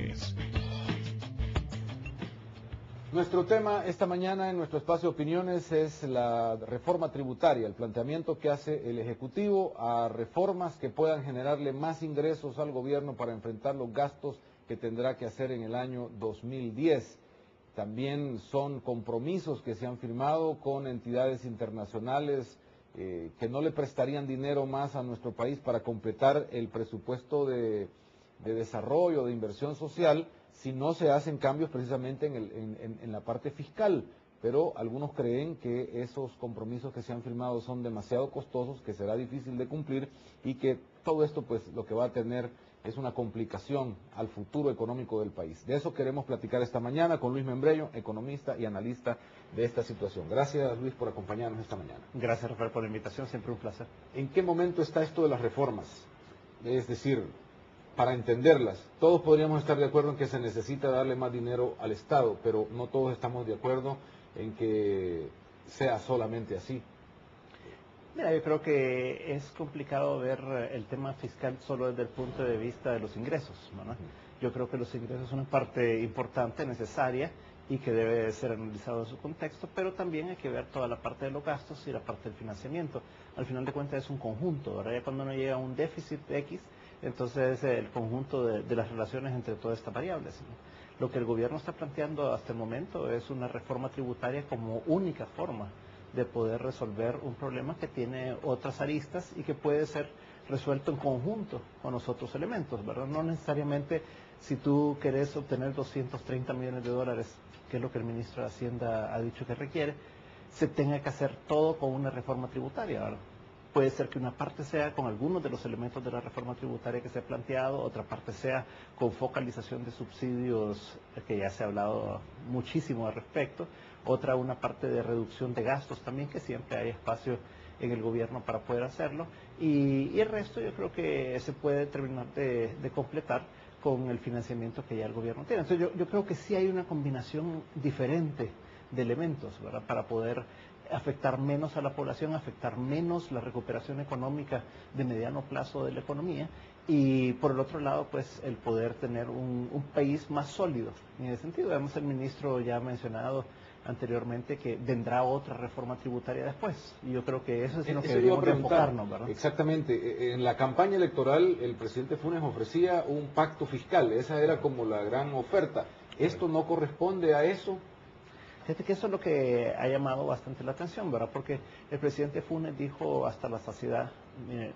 Rodríguez. Nuestro tema esta mañana en nuestro espacio de opiniones es la reforma tributaria, el planteamiento que hace el Ejecutivo a reformas que puedan generarle más ingresos al gobierno para enfrentar los gastos que tendrá que hacer en el año 2010. También son compromisos que se han firmado con entidades internacionales que no le prestarían dinero más a nuestro país para completar el presupuesto de desarrollo, de inversión social, si no se hacen cambios precisamente en la parte fiscal. Pero algunos creen que esos compromisos que se han firmado son demasiado costosos, que será difícil de cumplir y que todo esto pues lo que va a tener es una complicación al futuro económico del país. De eso queremos platicar esta mañana con Luis Membreño, economista y analista de esta situación. Gracias, Luis, por acompañarnos esta mañana. Gracias, Rafael, por la invitación, siempre un placer. ¿En qué momento está esto de las reformas? Es decir, para entenderlas, todos podríamos estar de acuerdo en que se necesita darle más dinero al Estado, pero no todos estamos de acuerdo en que sea solamente así. Mira, yo creo que es complicado ver el tema fiscal solo desde el punto de vista de los ingresos, ¿no? Yo creo que los ingresos son una parte importante, necesaria, y que debe ser analizado en su contexto, pero también hay que ver toda la parte de los gastos y la parte del financiamiento. Al final de cuentas es un conjunto, ¿verdad? Ya cuando uno llega a un déficit X, entonces el conjunto de las relaciones entre todas estas variables, ¿no? Lo que el gobierno está planteando hasta el momento es una reforma tributaria como única forma de poder resolver un problema que tiene otras aristas y que puede ser resuelto en conjunto con los otros elementos, ¿verdad? No necesariamente si tú querés obtener 230 millones de dólares, que es lo que el ministro de Hacienda ha dicho que requiere, se tenga que hacer todo con una reforma tributaria, ¿verdad? Puede ser que una parte sea con algunos de los elementos de la reforma tributaria que se ha planteado, otra parte sea con focalización de subsidios, que ya se ha hablado muchísimo al respecto, otra una parte de reducción de gastos también, que siempre hay espacio en el gobierno para poder hacerlo, y el resto yo creo que se puede terminar de completar con el financiamiento que ya el gobierno tiene. Entonces yo creo que sí hay una combinación diferente de elementos, ¿verdad?, para poder afectar menos a la población, afectar menos la recuperación económica de mediano plazo de la economía, y por el otro lado, pues el poder tener un país más sólido en ese sentido. Además, el ministro ya ha mencionado anteriormente que vendrá otra reforma tributaria después, y yo creo que eso es en lo que deberíamos de enfocarnos, ¿verdad? Exactamente. En la campaña electoral el presidente Funes ofrecía un pacto fiscal, esa era como la gran oferta. ¿Esto no corresponde a eso? Fíjate que eso es lo que ha llamado bastante la atención, ¿verdad? Porque el presidente Funes dijo hasta la saciedad,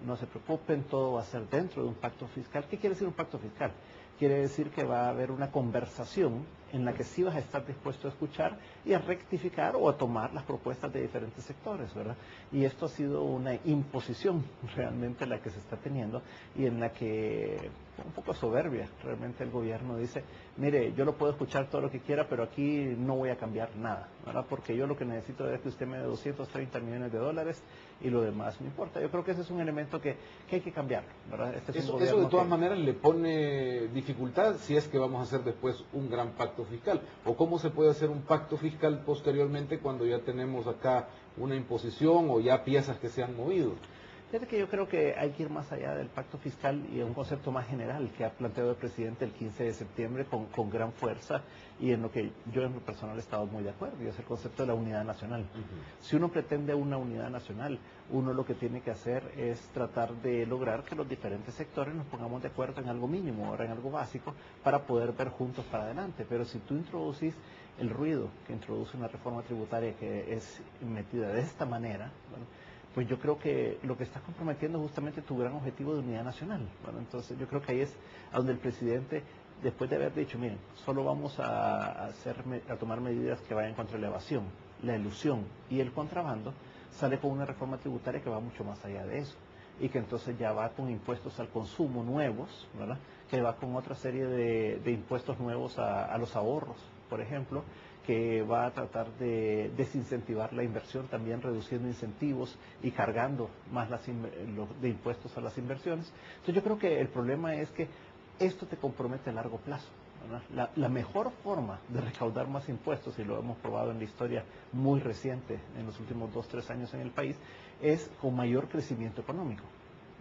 no se preocupen, todo va a ser dentro de un pacto fiscal. ¿Qué quiere decir un pacto fiscal? Quiere decir que va a haber una conversación en la que sí vas a estar dispuesto a escuchar y a rectificar o a tomar las propuestas de diferentes sectores, ¿verdad? Y esto ha sido una imposición realmente la que se está teniendo, y en la que, un poco soberbia, realmente el gobierno dice, mire, yo lo puedo escuchar todo lo que quiera, pero aquí no voy a cambiar nada, ¿verdad? Porque yo lo que necesito es que usted me dé 230 millones de dólares y lo demás no importa. Yo creo que ese es un elemento que hay que cambiar, ¿verdad? Eso de todas maneras le pone dificultad si es que vamos a hacer después un gran pacto fiscal. ¿O cómo se puede hacer un pacto fiscal posteriormente cuando ya tenemos acá una imposición o ya piezas que se han movido? Fíjate que yo creo que hay que ir más allá del pacto fiscal y a un concepto más general que ha planteado el presidente el 15 de septiembre con gran fuerza, y en lo que yo en lo personal he estado muy de acuerdo, y es el concepto de la unidad nacional. Si uno pretende una unidad nacional, uno lo que tiene que hacer es tratar de lograr que los diferentes sectores nos pongamos de acuerdo en algo mínimo, ahora en algo básico, para poder ver juntos para adelante. Pero si tú introducís el ruido que introduce una reforma tributaria que es metida de esta manera, bueno, pues yo creo que lo que estás comprometiendo es justamente tu gran objetivo de unidad nacional. Bueno, entonces yo creo que ahí es a donde el presidente, después de haber dicho, miren, solo vamos a tomar medidas que vayan contra la evasión, la elusión y el contrabando, sale con una reforma tributaria que va mucho más allá de eso, y que entonces ya va con impuestos al consumo nuevos, ¿verdad?, que va con otra serie de impuestos nuevos a los ahorros, por ejemplo, que va a tratar de desincentivar la inversión, también reduciendo incentivos y cargando más de impuestos a las inversiones. Entonces yo creo que el problema es que esto te compromete a largo plazo, ¿verdad? La mejor forma de recaudar más impuestos, y lo hemos probado en la historia muy reciente, en los últimos 2-3 años en el país, es con mayor crecimiento económico.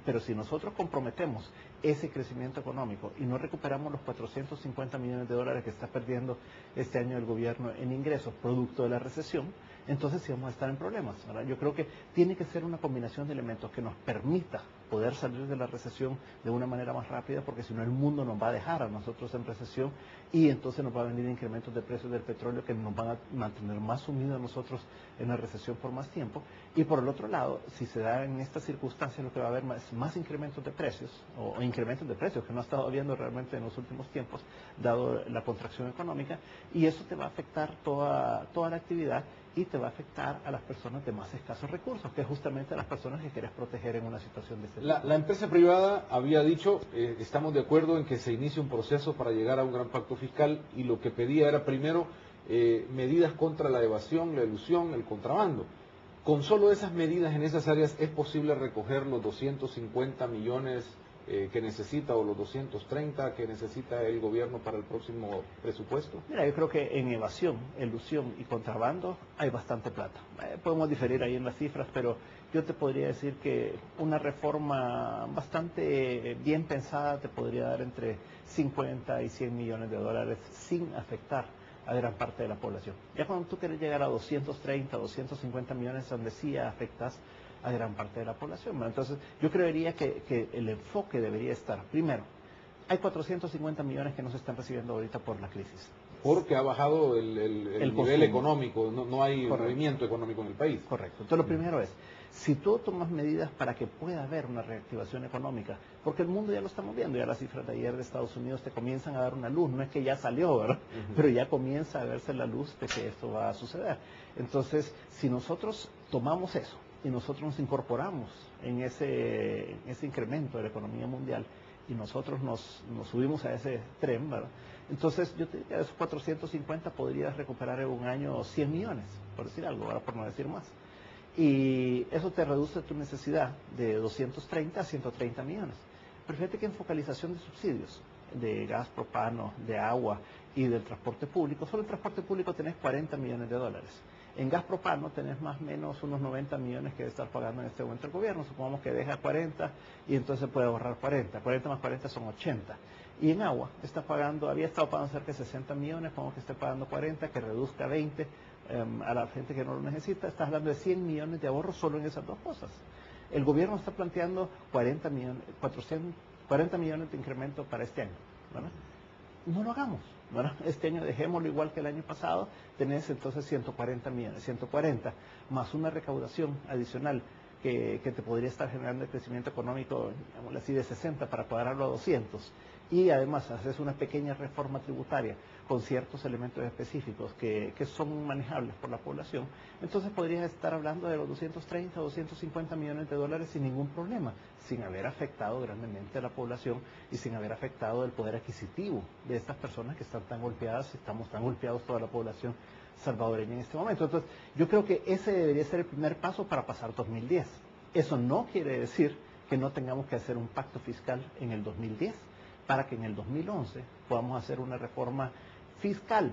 Pero si nosotros comprometemos ese crecimiento económico y no recuperamos los 450 millones de dólares que está perdiendo este año el gobierno en ingresos producto de la recesión, entonces sí vamos a estar en problemas, ¿verdad? Yo creo que tiene que ser una combinación de elementos que nos permita poder salir de la recesión de una manera más rápida, porque si no el mundo nos va a dejar a nosotros en recesión y entonces nos va a venir incrementos de precios del petróleo que nos van a mantener más sumidos a nosotros en la recesión por más tiempo. Y por el otro lado, si se da en estas circunstancias, lo que va a haber más incrementos de precios, o incrementos de precios que no ha estado habiendo realmente en los últimos tiempos, dado la contracción económica, y eso te va a afectar toda la actividad y te va a afectar a las personas de más escasos recursos, que es justamente a las personas que quieres proteger en una situación de este tipo. La empresa privada había dicho, estamos de acuerdo en que se inicie un proceso para llegar a un gran pacto fiscal, y lo que pedía era primero medidas contra la evasión, la elusión, el contrabando. Con solo esas medidas en esas áreas es posible recoger los 250 millones que necesita, o los 230 que necesita el gobierno para el próximo presupuesto. Mira, yo creo que en evasión, elusión y contrabando hay bastante plata. Podemos diferir ahí en las cifras, pero yo te podría decir que una reforma bastante bien pensada te podría dar entre 50 y 100 millones de dólares sin afectar a gran parte de la población. Ya cuando tú quieres llegar a 230, 250 millones, donde sí afectas a gran parte de la población. Bueno, entonces, yo creería que el enfoque debería estar, primero, hay 450 millones que no se están recibiendo ahorita por la crisis. Porque ha bajado el nivel económico, no hay movimiento económico en el país. Correcto. Entonces, lo primero es, si tú tomas medidas para que pueda haber una reactivación económica, porque el mundo ya lo estamos viendo, ya las cifras de ayer de Estados Unidos te comienzan a dar una luz, no es que ya salió, ¿verdad? Pero ya comienza a verse la luz de que esto va a suceder. Entonces, si nosotros tomamos eso y nosotros nos incorporamos en ese incremento de la economía mundial y nosotros nos subimos a ese tren, ¿verdad? Entonces, yo te diría, de esos 450 podrías recuperar en un año 100 millones, por decir algo, ahora por no decir más. Y eso te reduce tu necesidad de 230 a 130 millones. Pero fíjate que en focalización de subsidios, de gas propano, de agua y del transporte público, solo en transporte público tenés 40 millones de dólares. En gas propano tenés más o menos unos 90 millones que debe estar pagando en este momento el gobierno. Supongamos que deja 40 y entonces puede ahorrar 40. 40 más 40 son 80. Y en agua había estado pagando cerca de 60 millones, pongamos que esté pagando 40, que reduzca 20 a la gente que no lo necesita. Estás hablando de 100 millones de ahorros solo en esas dos cosas. El gobierno está planteando 40 millones de incremento para este año, ¿verdad? No lo hagamos, ¿verdad? Este año dejémoslo igual que el año pasado, tenés entonces 140 millones, 140 más una recaudación adicional que te podría estar generando el crecimiento económico, digámoslo así, de 60 para cuadrarlo a 200. Y además haces una pequeña reforma tributaria con ciertos elementos específicos que son manejables por la población, entonces podrías estar hablando de los 230 o 250 millones de dólares sin ningún problema, sin haber afectado grandemente a la población y sin haber afectado el poder adquisitivo de estas personas que están tan golpeadas, estamos tan golpeados toda la población salvadoreña en este momento. Entonces, yo creo que ese debería ser el primer paso para pasar 2010. Eso no quiere decir que no tengamos que hacer un pacto fiscal en el 2010, para que en el 2011 podamos hacer una reforma fiscal,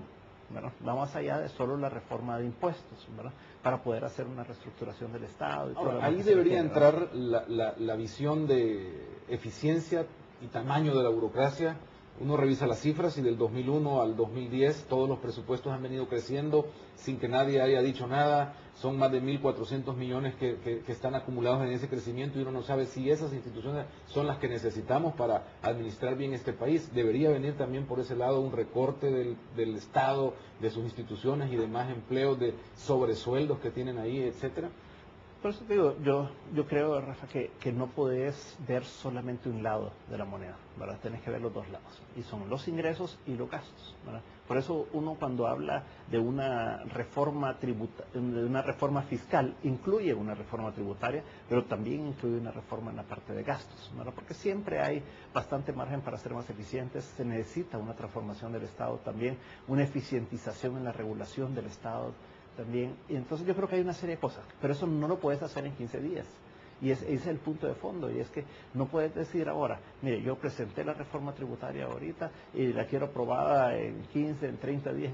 ¿verdad? Va más allá de solo la reforma de impuestos, ¿verdad? Para poder hacer una reestructuración del Estado. Ahora, ahí debería entrar la visión de eficiencia y tamaño de la burocracia. Uno revisa las cifras y del 2001 al 2010 todos los presupuestos han venido creciendo sin que nadie haya dicho nada. Son más de 1.400 millones que están acumulados en ese crecimiento y uno no sabe si esas instituciones son las que necesitamos para administrar bien este país. Debería venir también por ese lado un recorte del Estado, de sus instituciones y demás empleos, de sobresueldos que tienen ahí, etcétera. Por eso te digo, yo creo, Rafa, que no podés ver solamente un lado de la moneda, ¿verdad? Tenés que ver los dos lados, y son los ingresos y los gastos, ¿verdad? Por eso uno cuando habla de una reforma fiscal, incluye una reforma tributaria, pero también incluye una reforma en la parte de gastos, ¿verdad? Porque siempre hay bastante margen para ser más eficientes, se necesita una transformación del Estado también, una eficientización en la regulación del Estado también, y entonces yo creo que hay una serie de cosas, pero eso no lo puedes hacer en 15 días, y ese es el punto de fondo, y es que no puedes decir ahora, mire, yo presenté la reforma tributaria ahorita y la quiero aprobada en 15, en 30 días,